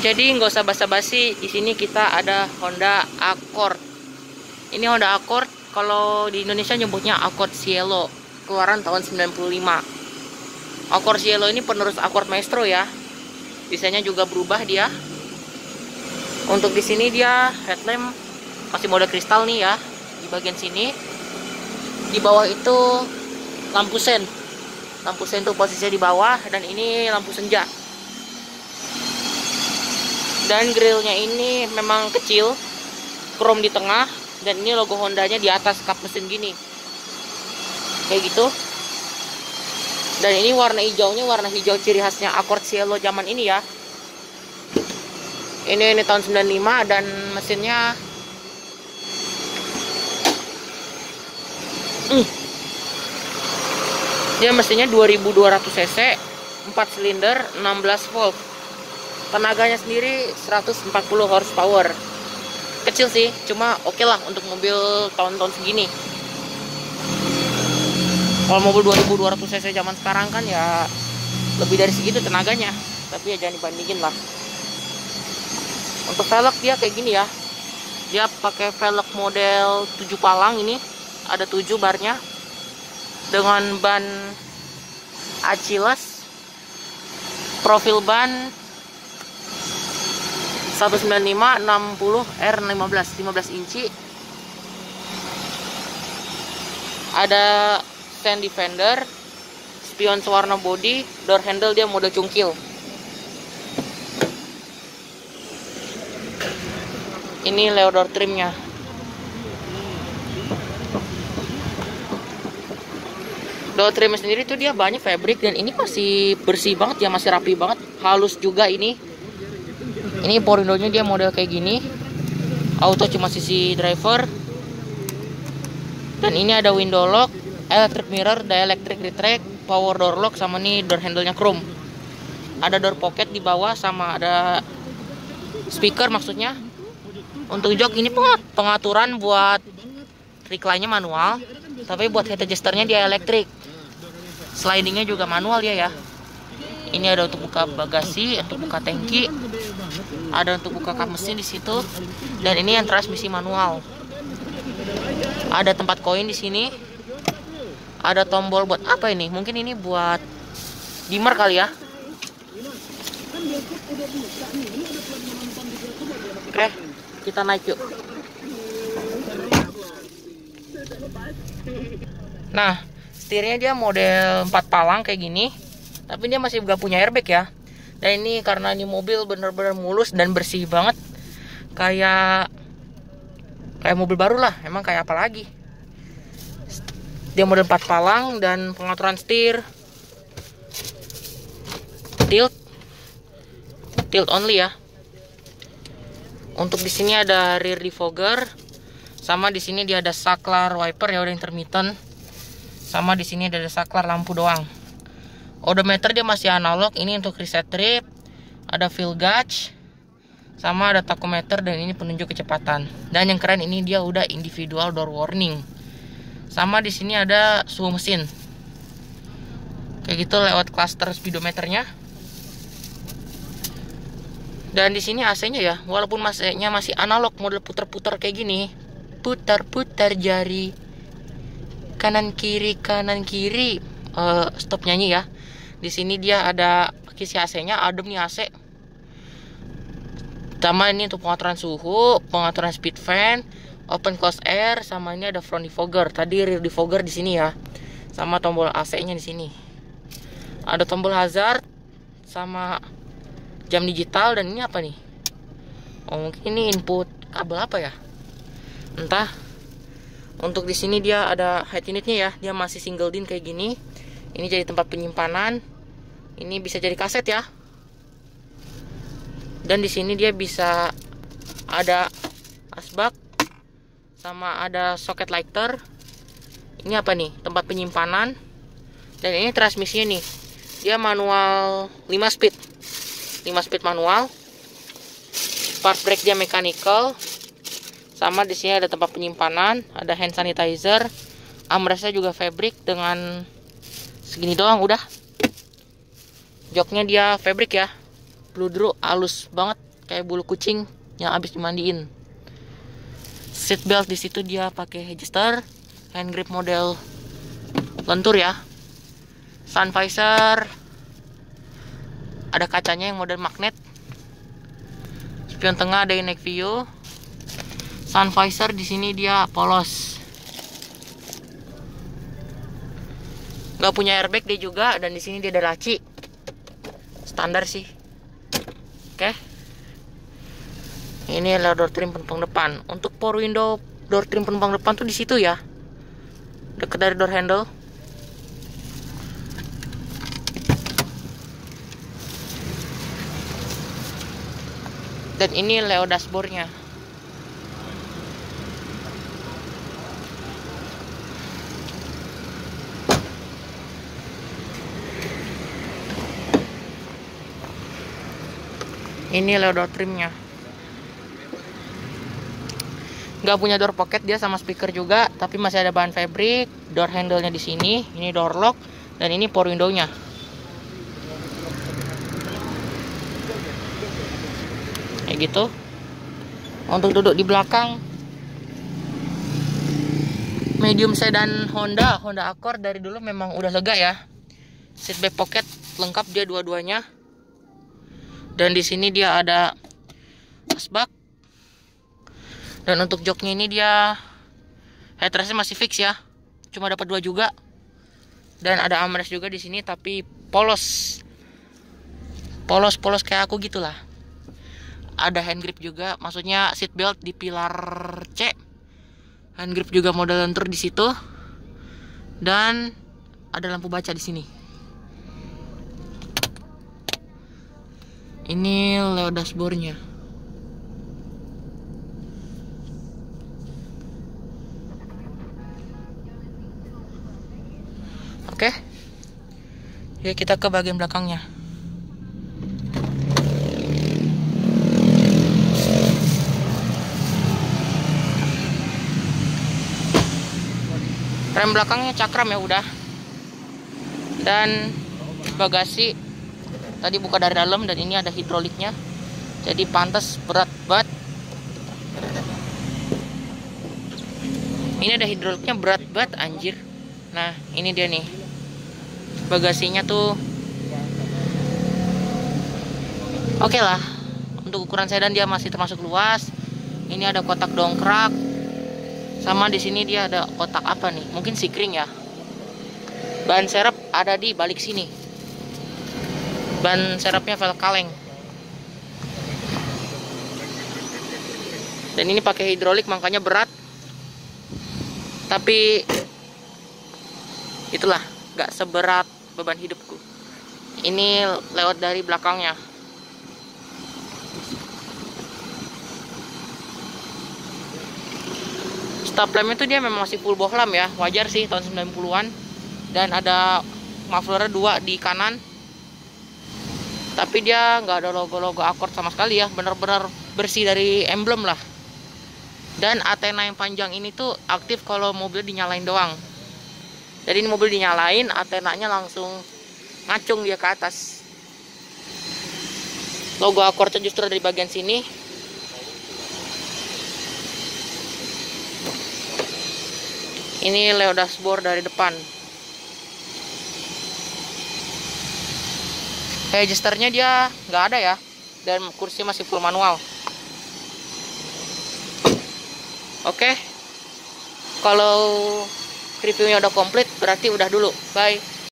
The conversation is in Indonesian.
Jadi nggak usah basa-basi, di sini kita ada Honda Accord. Ini Honda Accord, kalau di Indonesia nyebutnya Accord Cielo, keluaran tahun 95. Accord Cielo ini penerus Accord Maestro ya. Desainnya juga berubah dia. Untuk di sini dia headlamp masih mode kristal nih ya, di bagian sini. Di bawah itu lampu sen. Lampu sen tuh posisinya di bawah, dan ini lampu senja. Dan grillnya ini memang kecil, chrome di tengah, dan ini logo Hondanya di atas kap mesin gini, kayak gitu. Dan ini warna hijaunya warna hijau ciri khasnya Accord Cielo zaman ini ya. Ini tahun 95, dan mesinnya dia mesinnya 2200 cc, 4 silinder, 16 volt. Tenaganya sendiri 140 horsepower. Kecil sih, cuma oke lah untuk mobil tahun-tahun segini. Kalau mobil 2200 cc zaman sekarang kan ya lebih dari segitu tenaganya, tapi ya jangan dibandingin lah. Untuk velg dia kayak gini ya. Dia pakai velg model 7 palang ini, ada 7 barnya, dengan ban Achilles, profil ban 195 60 R15 15 inci. Ada stand defender, spion sewarna body, door handle dia mode cungkil. Ini leodor trimnya. Door trimnya sendiri tuh dia banyak fabric, dan ini masih bersih banget ya, masih rapi banget, halus juga ini. Ini power window-nya dia model kayak gini, auto cuma sisi driver. Dan ini ada window lock, electric mirror, dielectric retract, power door lock, sama nih door handle-nya chrome. Ada door pocket di bawah, sama ada speaker maksudnya. Untuk jok ini pengaturan buat recline-nya manual, tapi buat head adjuster-nya dia elektrik. Sliding-nya juga manual ya. Ini ada untuk buka bagasi, untuk buka tangki, ada untuk buka kap mesin di situ, dan ini yang transmisi manual. Ada tempat koin di sini. Ada tombol buat apa ini? Mungkin ini buat dimmer kali ya. Oke, kita naik yuk. Nah, setirnya dia model 4 palang kayak gini, tapi dia masih gak punya airbag ya. Dan ini karena ini mobil bener-bener mulus dan bersih banget, kayak mobil baru lah. Emang kayak apa lagi? Dia model 4 palang, dan pengaturan setir tilt only ya. Untuk di sini ada rear defogger, sama di sini dia ada saklar wiper ya, udah intermittent. Sama di sini ada saklar lampu doang. Odometer dia masih analog, ini untuk reset trip. Ada fuel gauge, sama ada tachometer, dan ini penunjuk kecepatan. Dan yang keren ini dia udah individual door warning. Sama di sini ada suhu mesin. Kayak gitu lewat cluster speedometernya. Dan di sini AC-nya ya, walaupun AC-nya masih analog, model putar-putar kayak gini. Putar-putar jari. Kanan kiri stop nyanyi ya. Di sini dia ada kisi AC-nya, adem nih AC. Sama ini untuk pengaturan suhu, pengaturan speed fan, open close air, sama ini ada front defogger. Tadi rear defogger di sini ya. Sama tombol AC-nya di sini. Ada tombol hazard sama jam digital, dan ini apa nih? Oh, mungkin ini input kabel apa ya? Entah. Untuk di sini dia ada head unitnya ya, dia masih single din kayak gini. Ini jadi tempat penyimpanan. Ini bisa jadi kaset ya. Dan di sini dia bisa ada asbak, sama ada socket lighter. Ini apa nih? Tempat penyimpanan. Dan ini transmisinya nih. Dia manual 5 speed. 5 speed manual. Park brake dia mechanical. Sama di sini ada tempat penyimpanan, ada hand sanitizer, armrestnya juga fabric dengan segini doang udah. Joknya dia fabric ya, bludru halus banget. kayak bulu kucing yang habis dimandiin. Seat belt di situ dia pakai adjuster, hand grip model lentur ya. Sun visor ada kacanya yang model magnet. Spion tengah ada night view. Sun visor di sini dia polos. Nggak punya airbag dia juga, dan di sini dia ada laci. Standar sih. Oke. Ini adalah door trim penumpang depan. Untuk power window door trim penumpang depan tuh di situ ya. Dekat dari door handle. Dan ini Leo dashboardnya. Ini Leo door trimnya. Nggak punya door pocket dia sama speaker juga, tapi masih ada bahan fabric. Door handle-nya di sini. Ini door lock dan ini power window-nya. Kayak gitu. Untuk duduk di belakang, medium sedan Honda Accord dari dulu memang udah lega ya. Seat back pocket lengkap dia dua-duanya. Dan di sini dia ada asbak. Dan untuk joknya ini dia headrestnya masih fix ya. Cuma dapat 2 juga. Dan ada armrest juga di sini tapi polos. Polos kayak aku gitulah. Ada hand grip juga, maksudnya seat belt di pilar C. Hand grip juga model lentur di situ. Dan ada lampu baca di sini. Ini Leo dashboardnya. Oke. Ya, kita ke bagian belakangnya. Rem belakangnya cakram ya udah. Dan bagasi tadi buka dari dalam, dan ini ada hidroliknya. Jadi pantas berat banget. Ini ada hidroliknya berat banget anjir. Nah, ini dia nih. Bagasinya tuh oke lah. Untuk ukuran sedan dia masih termasuk luas. Ini ada kotak dongkrak. Sama di sini dia ada kotak apa nih? Mungkin sikring ya. Ban serep ada di balik sini. Ban serepnya velg kaleng. Dan ini pakai hidrolik makanya berat. Tapi itulah, gak seberat beban hidupku. Ini lewat dari belakangnya. Stop lamp itu dia memang masih full bohlam ya. Wajar sih tahun 90-an. Dan ada muffler 2 di kanan. Tapi dia nggak ada logo-logo Accord sama sekali ya. Bener-bener bersih dari emblem lah. Dan antena yang panjang ini tuh aktif kalau mobil dinyalain doang. Jadi ini mobil dinyalain, antenanya langsung ngacung dia ke atas. Logo Accordnya justru dari bagian sini. Ini Leo dashboard dari depan. Adjusternya dia nggak ada ya. Dan kursi masih full manual. Oke. Kalau reviewnya udah komplit, berarti udah dulu. Bye.